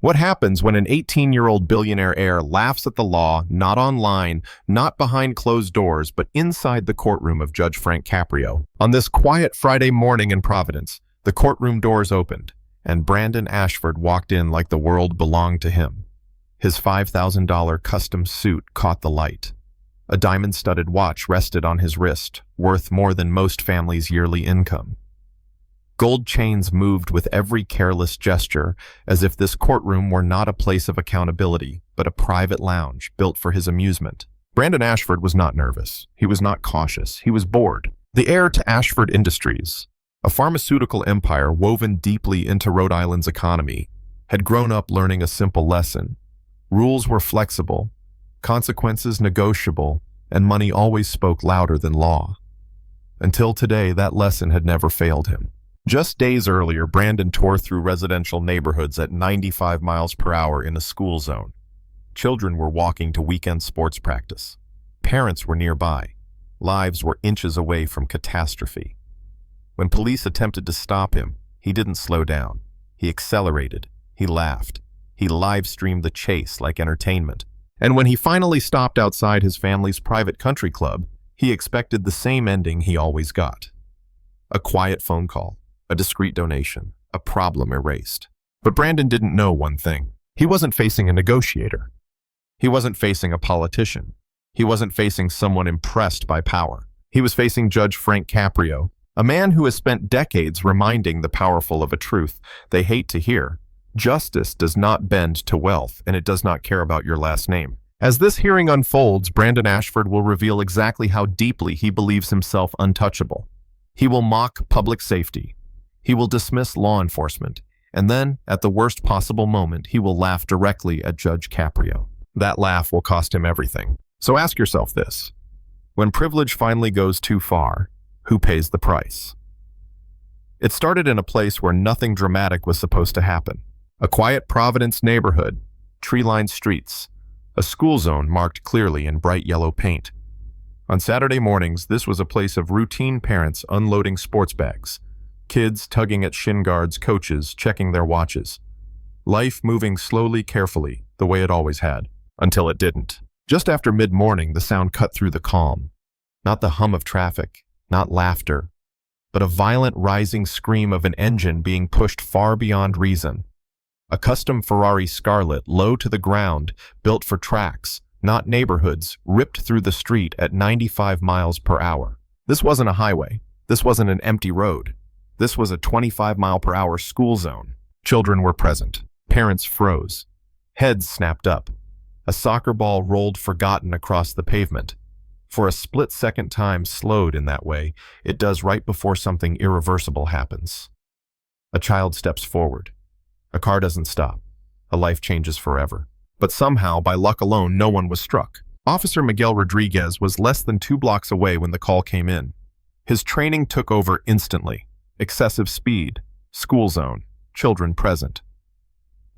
What happens when an 18-year-old billionaire heir laughs at the law, not online, not behind closed doors, but inside the courtroom of Judge Frank Caprio? On this quiet Friday morning in Providence, the courtroom doors opened, and Brandon Ashford walked in like the world belonged to him. His $5,000 custom suit caught the light. A diamond-studded watch rested on his wrist, worth more than most families' yearly income. Gold chains moved with every careless gesture, as if this courtroom were not a place of accountability, but a private lounge built for his amusement. Brandon Ashford was not nervous. He was not cautious. He was bored. The heir to Ashford Industries, a pharmaceutical empire woven deeply into Rhode Island's economy, had grown up learning a simple lesson. Rules were flexible, consequences negotiable, and money always spoke louder than law. Until today, that lesson had never failed him. Just days earlier, Brandon tore through residential neighborhoods at 95 miles per hour in a school zone. Children were walking to weekend sports practice. Parents were nearby. Lives were inches away from catastrophe. When police attempted to stop him, he didn't slow down. He accelerated. He laughed. He live-streamed the chase like entertainment. And when he finally stopped outside his family's private country club, he expected the same ending he always got. A quiet phone call. A discreet donation, a problem erased. But Brandon didn't know one thing. He wasn't facing a negotiator. He wasn't facing a politician. He wasn't facing someone impressed by power. He was facing Judge Frank Caprio, a man who has spent decades reminding the powerful of a truth they hate to hear. Justice does not bend to wealth, and it does not care about your last name. As this hearing unfolds, Brandon Ashford will reveal exactly how deeply he believes himself untouchable. He will mock public safety. He will dismiss law enforcement, and then, at the worst possible moment, he will laugh directly at Judge Caprio. That laugh will cost him everything. So ask yourself this. When privilege finally goes too far, who pays the price? It started in a place where nothing dramatic was supposed to happen. A quiet Providence neighborhood, tree-lined streets, a school zone marked clearly in bright yellow paint. On Saturday mornings, this was a place of routine parents unloading sports bags, kids tugging at shin guards, coaches checking their watches. Life moving slowly, carefully, the way it always had, until it didn't. Just after mid-morning, the sound cut through the calm. Not the hum of traffic, not laughter, but a violent rising scream of an engine being pushed far beyond reason. A custom Ferrari Scarlet, low to the ground, built for tracks, not neighborhoods, ripped through the street at 95 miles per hour. This wasn't a highway. This wasn't an empty road. This was a 25-mile-per-hour school zone. Children were present. Parents froze. Heads snapped up. A soccer ball rolled forgotten across the pavement. For a split-second time slowed in that way, it does right before something irreversible happens. A child steps forward. A car doesn't stop. A life changes forever. But somehow, by luck alone, no one was struck. Officer Miguel Rodriguez was less than 2 blocks away when the call came in. His training took over instantly. Excessive speed, school zone, children present.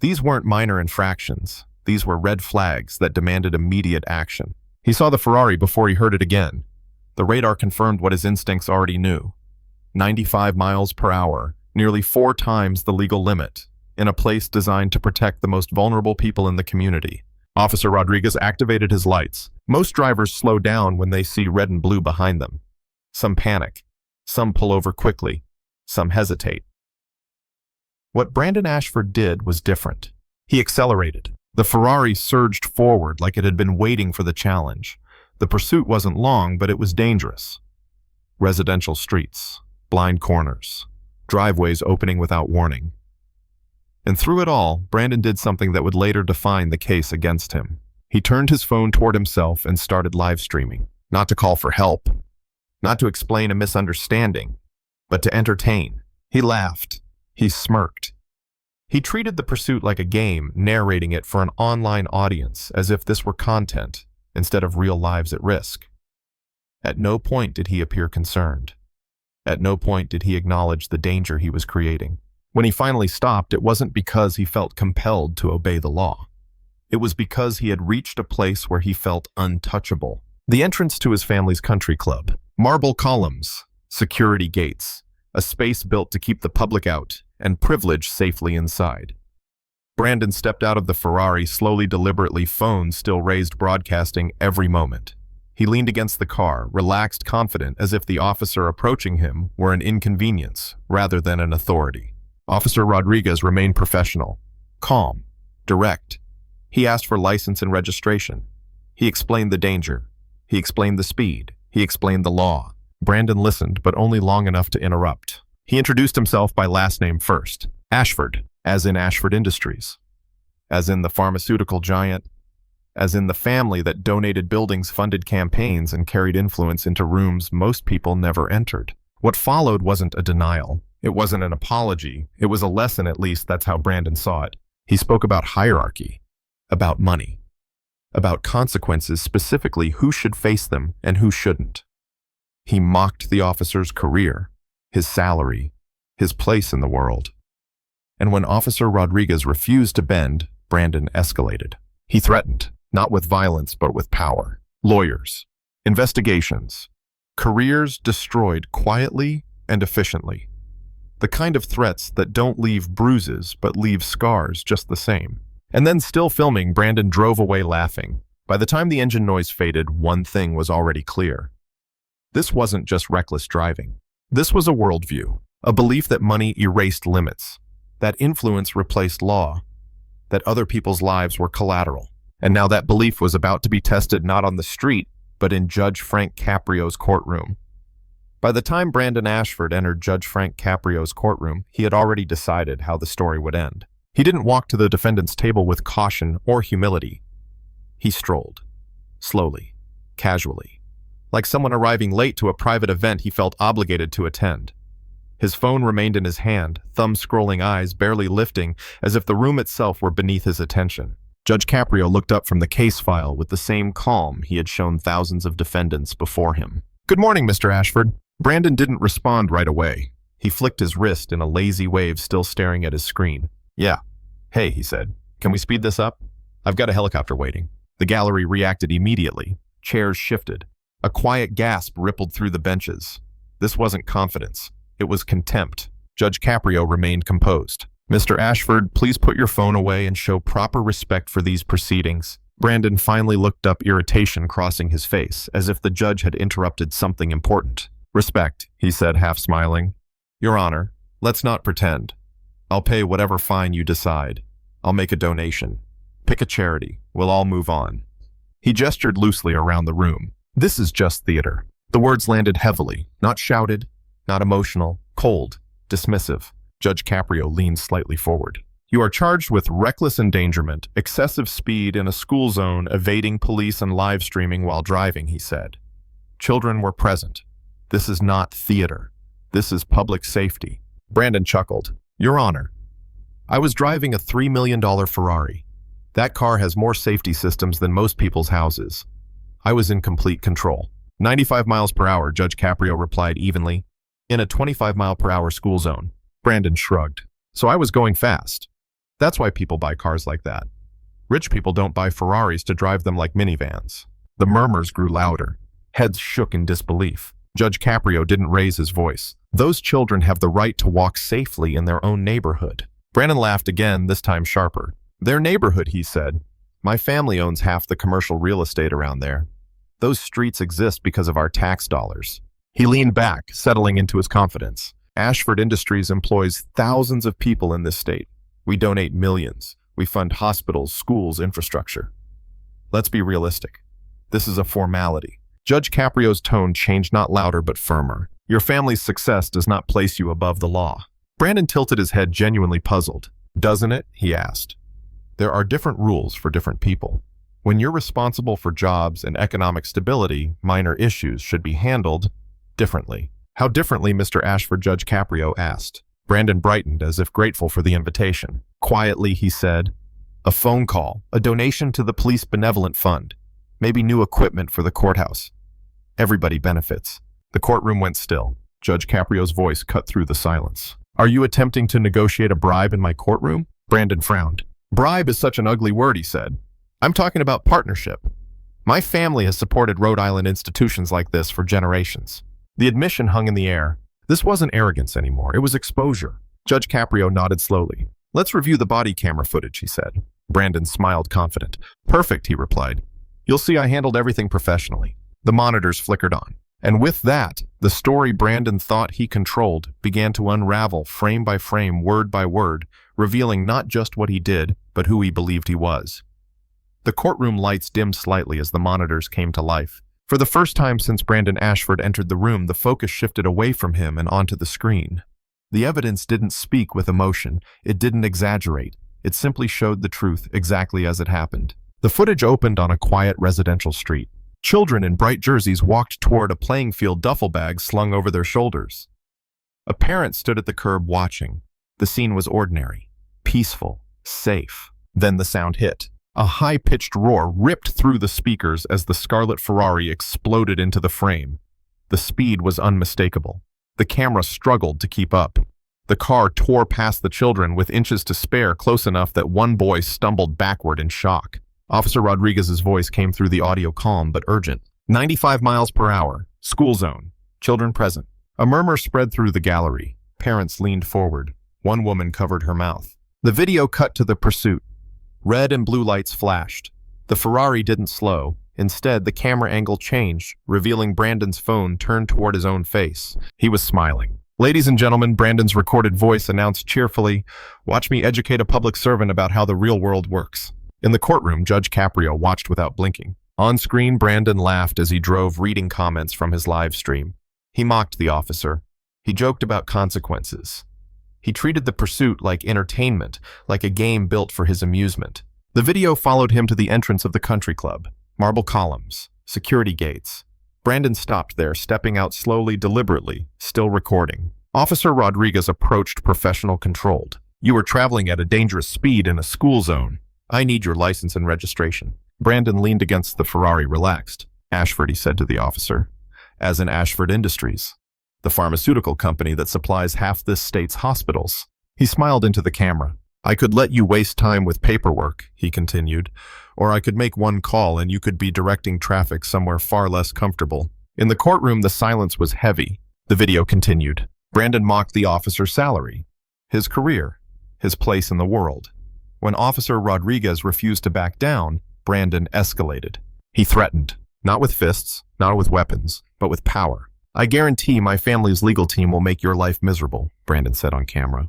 These weren't minor infractions. These were red flags that demanded immediate action. He saw the Ferrari before he heard it again. The radar confirmed what his instincts already knew. 95 miles per hour, nearly 4 times the legal limit, in a place designed to protect the most vulnerable people in the community. Officer Rodriguez activated his lights. Most drivers slow down when they see red and blue behind them. Some panic. Some pull over quickly. Some hesitate. What Brandon Ashford did was different. He accelerated. The Ferrari surged forward like it had been waiting for the challenge. The pursuit wasn't long, but it was dangerous. Residential streets, blind corners, driveways opening without warning. And through it all, Brandon did something that would later define the case against him. He turned his phone toward himself and started live streaming, not to call for help, not to explain a misunderstanding, but to entertain. He laughed. He smirked. He treated the pursuit like a game, narrating it for an online audience as if this were content instead of real lives at risk. At no point did he appear concerned. At no point did he acknowledge the danger he was creating. When he finally stopped, it wasn't because he felt compelled to obey the law. It was because he had reached a place where he felt untouchable. The entrance to his family's country club. Marble columns, security gates, a space built to keep the public out and privilege safely inside. Brandon stepped out of the Ferrari, slowly, deliberately, phone still raised, broadcasting every moment. He leaned against the car, relaxed, confident, as if the officer approaching him were an inconvenience rather than an authority. Officer Rodriguez remained professional, calm, direct. He asked for license and registration. He explained the danger. He explained the speed. He explained the law. Brandon listened, but only long enough to interrupt. He introduced himself by last name first. Ashford, as in Ashford Industries, as in the pharmaceutical giant, as in the family that donated buildings, funded campaigns, and carried influence into rooms most people never entered. What followed wasn't a denial. It wasn't an apology. It was a lesson, at least that's how Brandon saw it. He spoke about hierarchy, about money, about consequences, specifically who should face them and who shouldn't. He mocked the officer's career, his salary, his place in the world. And when Officer Rodriguez refused to bend, Brandon escalated. He threatened, not with violence but with power. Lawyers, investigations, careers destroyed quietly and efficiently. The kind of threats that don't leave bruises but leave scars just the same. And then, still filming, Brandon drove away laughing. By the time the engine noise faded, one thing was already clear. This wasn't just reckless driving. This was a worldview, a belief that money erased limits, that influence replaced law, that other people's lives were collateral. And now that belief was about to be tested not on the street, but in Judge Frank Caprio's courtroom. By the time Brandon Ashford entered Judge Frank Caprio's courtroom, he had already decided how the story would end. He didn't walk to the defendant's table with caution or humility. He strolled, slowly, casually, like someone arriving late to a private event he felt obligated to attend. His phone remained in his hand, thumb-scrolling, eyes barely lifting, as if the room itself were beneath his attention. Judge Caprio looked up from the case file with the same calm he had shown thousands of defendants before him. "Good morning, Mr. Ashford." Brandon didn't respond right away. He flicked his wrist in a lazy wave, still staring at his screen. "Yeah. Hey," he said. "Can we speed this up? I've got a helicopter waiting." The gallery reacted immediately. Chairs shifted. A quiet gasp rippled through the benches. This wasn't confidence. It was contempt. Judge Caprio remained composed. "Mr. Ashford, please put your phone away and show proper respect for these proceedings." Brandon finally looked up, irritation crossing his face, as if the judge had interrupted something important. "Respect," he said, half smiling. "Your Honor, let's not pretend. I'll pay whatever fine you decide. I'll make a donation. Pick a charity. We'll all move on." He gestured loosely around the room. "This is just theater." The words landed heavily, not shouted, not emotional, cold, dismissive. Judge Caprio leaned slightly forward. "You are charged with reckless endangerment, excessive speed in a school zone, evading police, and live streaming while driving," he said. "Children were present. This is not theater. This is public safety." Brandon chuckled. "Your Honor, I was driving a $3 million Ferrari. That car has more safety systems than most people's houses. I was in complete control." 95 miles per hour, Judge Caprio replied evenly. "In a 25-mile-per-hour school zone." Brandon shrugged. "So I was going fast. That's why people buy cars like that. Rich people don't buy Ferraris to drive them like minivans." The murmurs grew louder. Heads shook in disbelief. Judge Caprio didn't raise his voice. "Those children have the right to walk safely in their own neighborhood." Brandon laughed again, this time sharper. "Their neighborhood," he said. "My family owns half the commercial real estate around there. Those streets exist because of our tax dollars." He leaned back, settling into his confidence. "Ashford Industries employs thousands of people in this state. We donate millions. We fund hospitals, schools, infrastructure. Let's be realistic. This is a formality." Judge Caprio's tone changed, not louder but firmer. "Your family's success does not place you above the law." Brandon tilted his head, genuinely puzzled. "Doesn't it?" he asked. "There are different rules for different people. When you're responsible for jobs and economic stability, minor issues should be handled differently." "How differently, Mr. Ashford?" Judge Caprio asked. Brandon brightened, as if grateful for the invitation. Quietly, he said, "A phone call, a donation to the Police Benevolent Fund, maybe new equipment for the courthouse. Everybody benefits." The courtroom went still. Judge Caprio's voice cut through the silence. "Are you attempting to negotiate a bribe in my courtroom?" Brandon frowned. "Bribe is such an ugly word," he said. "I'm talking about partnership. My family has supported Rhode Island institutions like this for generations." The admission hung in the air. This wasn't arrogance anymore. It was exposure. Judge Caprio nodded slowly. Let's review the body camera footage, he said. Brandon smiled confident. Perfect, he replied. You'll see I handled everything professionally. The monitors flickered on. And with that, the story Brandon thought he controlled began to unravel frame by frame, word by word, revealing not just what he did, but who he believed he was. The courtroom lights dimmed slightly as the monitors came to life. For the first time since Brandon Ashford entered the room, the focus shifted away from him and onto the screen. The evidence didn't speak with emotion. It didn't exaggerate. It simply showed the truth exactly as it happened. The footage opened on a quiet residential street. Children in bright jerseys walked toward a playing field, duffel bags slung over their shoulders. A parent stood at the curb watching. The scene was ordinary, peaceful, safe. Then the sound hit. A high-pitched roar ripped through the speakers as the scarlet Ferrari exploded into the frame. The speed was unmistakable. The camera struggled to keep up. The car tore past the children with inches to spare, close enough that one boy stumbled backward in shock. Officer Rodriguez's voice came through the audio, calm but urgent. 95 miles per hour. School zone. Children present. A murmur spread through the gallery. Parents leaned forward. One woman covered her mouth. The video cut to the pursuit. Red and blue lights flashed. The Ferrari didn't slow. Instead, the camera angle changed, revealing Brandon's phone turned toward his own face. He was smiling. Ladies and gentlemen, Brandon's recorded voice announced cheerfully, "Watch me educate a public servant about how the real world works." In the courtroom, Judge Caprio watched without blinking. On screen, Brandon laughed as he drove, reading comments from his live stream. He mocked the officer. He joked about consequences. He treated the pursuit like entertainment, like a game built for his amusement. The video followed him to the entrance of the country club. Marble columns, security gates. Brandon stopped there, stepping out slowly, deliberately, still recording. Officer Rodriguez approached, professional, controlled. "You were traveling at a dangerous speed in a school zone. I need your license and registration." Brandon leaned against the Ferrari, relaxed. "Ashford," he said to the officer. "As in Ashford Industries, the pharmaceutical company that supplies half this state's hospitals." He smiled into the camera. "I could let you waste time with paperwork," he continued, "or I could make one call and you could be directing traffic somewhere far less comfortable." In the courtroom, the silence was heavy. The video continued. Brandon mocked the officer's salary, his career, his place in the world. When Officer Rodriguez refused to back down, Brandon escalated. He threatened, not with fists, not with weapons, but with power. "I guarantee my family's legal team will make your life miserable," Brandon said on camera.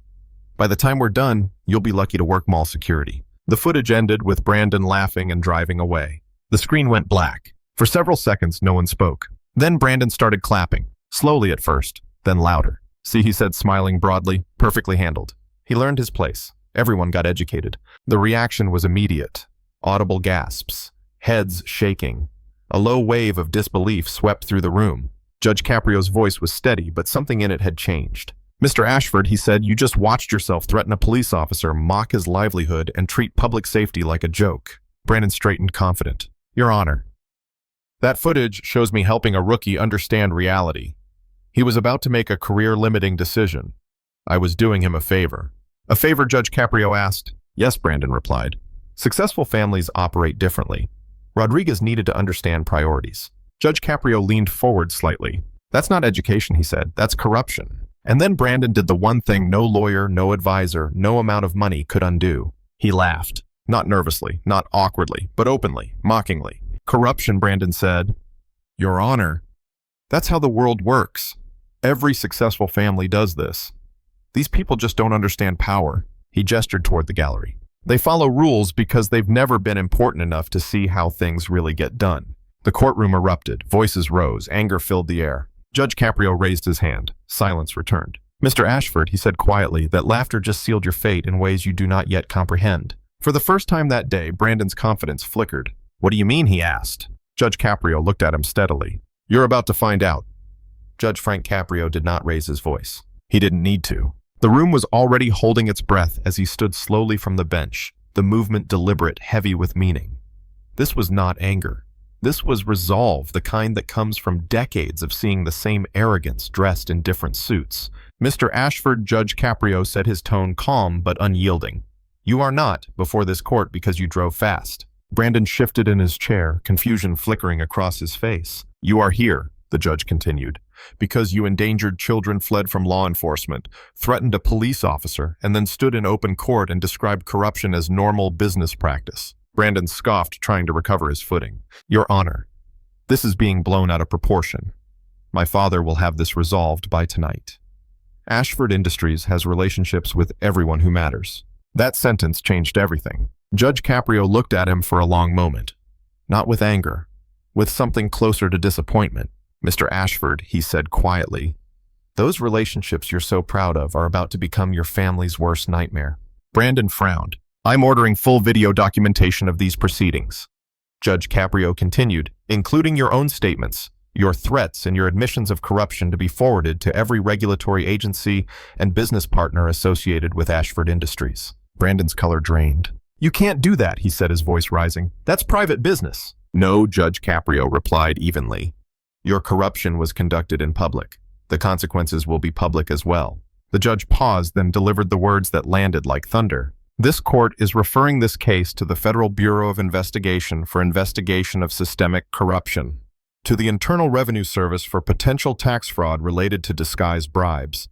"By the time we're done, you'll be lucky to work mall security." The footage ended with Brandon laughing and driving away. The screen went black. For several seconds, no one spoke. Then Brandon started clapping, slowly at first, then louder. "See," he said, smiling broadly, "perfectly handled." He learned his place. Everyone got educated. The reaction was immediate. Audible gasps, heads shaking. A low wave of disbelief swept through the room. Judge Caprio's voice was steady, but something in it had changed. "Mr. Ashford," he said, "you just watched yourself threaten a police officer, mock his livelihood, and treat public safety like a joke." Brandon straightened, confident. "Your Honor, that footage shows me helping a rookie understand reality. He was about to make a career-limiting decision. I was doing him a favor." "A favor?" Judge Caprio asked. "Yes," Brandon replied. "Successful families operate differently." Rodriguez needed to understand priorities. Judge Caprio leaned forward slightly. "That's not education," he said. "That's corruption." And then Brandon did the one thing no lawyer, no advisor, no amount of money could undo. He laughed. Not nervously, not awkwardly, but openly, mockingly. "Corruption," Brandon said. "Your Honor, that's how the world works. Every successful family does this. These people just don't understand power." He gestured toward the gallery. "They follow rules because they've never been important enough to see how things really get done." The courtroom erupted. Voices rose. Anger filled the air. Judge Caprio raised his hand. Silence returned. "Mr. Ashford," he said quietly, "that laughter just sealed your fate in ways you do not yet comprehend." For the first time that day, Brandon's confidence flickered. "What do you mean?" he asked. Judge Caprio looked at him steadily. "You're about to find out." Judge Frank Caprio did not raise his voice. He didn't need to. The room was already holding its breath as he stood slowly from the bench, the movement deliberate, heavy with meaning. This was not anger. This was resolve, the kind that comes from decades of seeing the same arrogance dressed in different suits. "Mr. Ashford," Judge Caprio said, his tone calm but unyielding. "You are not before this court because you drove fast." Brandon shifted in his chair, confusion flickering across his face. "You are here," the judge continued, Because you endangered children, fled from law enforcement, threatened a police officer, and then stood in open court and described corruption as normal business practice. Brandon scoffed, trying to recover his footing. Your Honor, this is being blown out of proportion. My father will have this resolved by tonight. Ashford Industries has relationships with everyone who matters. That sentence changed everything. Judge Caprio looked at him for a long moment. Not with anger, with something closer to disappointment. Mr. Ashford, he said quietly, those relationships you're so proud of are about to become your family's worst nightmare. Brandon frowned. I'm ordering full video documentation of these proceedings. Judge Caprio continued, including your own statements, your threats and your admissions of corruption to be forwarded to every regulatory agency and business partner associated with Ashford Industries. Brandon's color drained. You can't do that, he said, his voice rising. That's private business. No, Judge Caprio replied evenly. Your corruption was conducted in public. The consequences will be public as well. The judge paused, then delivered the words that landed like thunder. This court is referring this case to the Federal Bureau of Investigation for investigation of systemic corruption, to the Internal Revenue Service for potential tax fraud related to disguised bribes,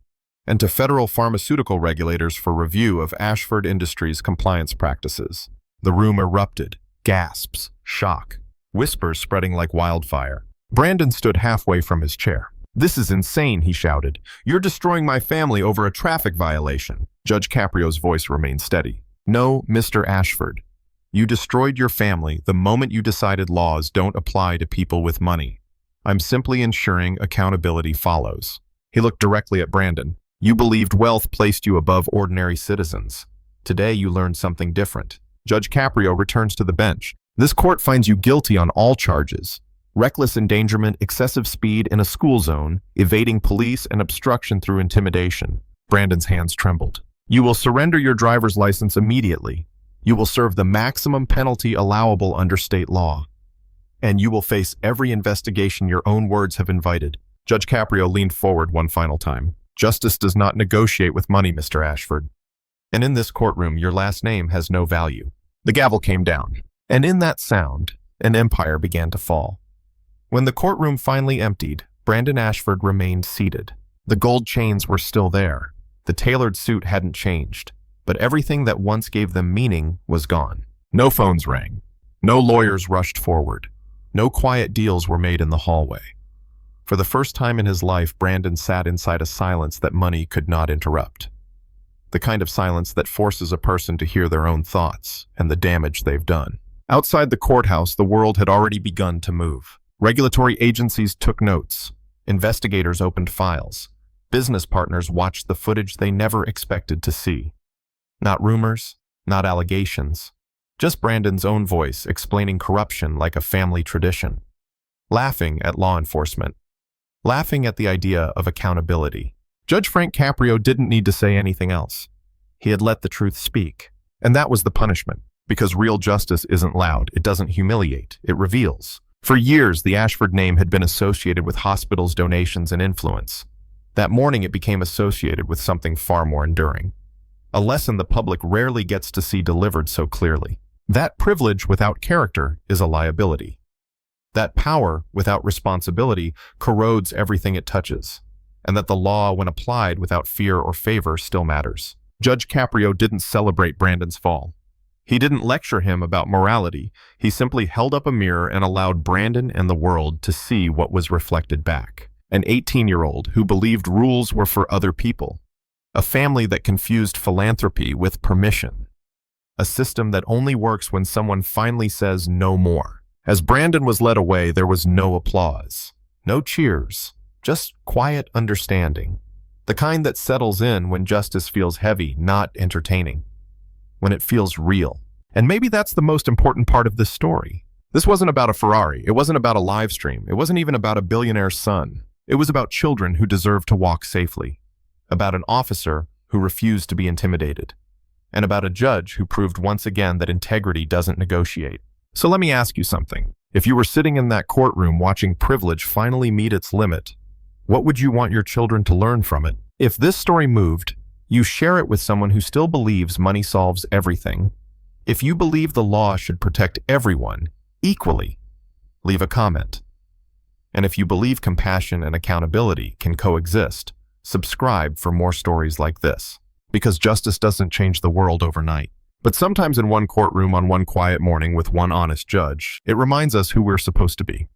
and to federal pharmaceutical regulators for review of Ashford Industries' compliance practices. The room erupted. Gasps, shock, whispers spreading like wildfire. Brandon stood halfway from his chair. This is insane, he shouted. You're destroying my family over a traffic violation. Judge Caprio's voice remained steady. No, Mr. Ashford. You destroyed your family the moment you decided laws don't apply to people with money. I'm simply ensuring accountability follows. He looked directly at Brandon. You believed wealth placed you above ordinary citizens. Today you learned something different. Judge Caprio returns to the bench. This court finds you guilty on all charges. Reckless endangerment, excessive speed in a school zone, evading police, and obstruction through intimidation. Brandon's hands trembled. You will surrender your driver's license immediately. You will serve the maximum penalty allowable under state law. And you will face every investigation your own words have invited. Judge Caprio leaned forward one final time. Justice does not negotiate with money, Mr. Ashford. And in this courtroom, your last name has no value. The gavel came down, and in that sound, an empire began to fall. When the courtroom finally emptied, Brandon Ashford remained seated. The gold chains were still there. The tailored suit hadn't changed, but everything that once gave them meaning was gone. No phones rang. No lawyers rushed forward. No quiet deals were made in the hallway. For the first time in his life, Brandon sat inside a silence that money could not interrupt. The kind of silence that forces a person to hear their own thoughts and the damage they've done. Outside the courthouse, the world had already begun to move. Regulatory agencies took notes. Investigators opened files. Business partners watched the footage they never expected to see. Not rumors, not allegations. Just Brandon's own voice explaining corruption like a family tradition. Laughing at law enforcement. Laughing at the idea of accountability. Judge Frank Caprio didn't need to say anything else. He had let the truth speak. And that was the punishment. Because real justice isn't loud. It doesn't humiliate. It reveals. For years, the Ashford name had been associated with hospitals, donations, and influence. That morning, it became associated with something far more enduring. A lesson the public rarely gets to see delivered so clearly. That privilege without character is a liability. That power without responsibility corrodes everything it touches. And that the law, when applied without fear or favor, still matters. Judge Caprio didn't celebrate Brandon's fall. He didn't lecture him about morality. He simply held up a mirror and allowed Brandon and the world to see what was reflected back. An 18-year-old who believed rules were for other people. A family that confused philanthropy with permission. A system that only works when someone finally says no more. As Brandon was led away, there was no applause. No cheers. Just quiet understanding. The kind that settles in when justice feels heavy, not entertaining. When it feels real. And maybe that's the most important part of this story. This wasn't about a Ferrari. It wasn't about a live stream. It wasn't even about a billionaire's son. It was about children who deserved to walk safely. About an officer who refused to be intimidated. And about a judge who proved once again that integrity doesn't negotiate. So let me ask you something. If you were sitting in that courtroom watching privilege finally meet its limit, what would you want your children to learn from it? If this story moved, you share it with someone who still believes money solves everything. If you believe the law should protect everyone equally, leave a comment. And if you believe compassion and accountability can coexist, subscribe for more stories like this. Because justice doesn't change the world overnight. But sometimes in one courtroom on one quiet morning with one honest judge, it reminds us who we're supposed to be.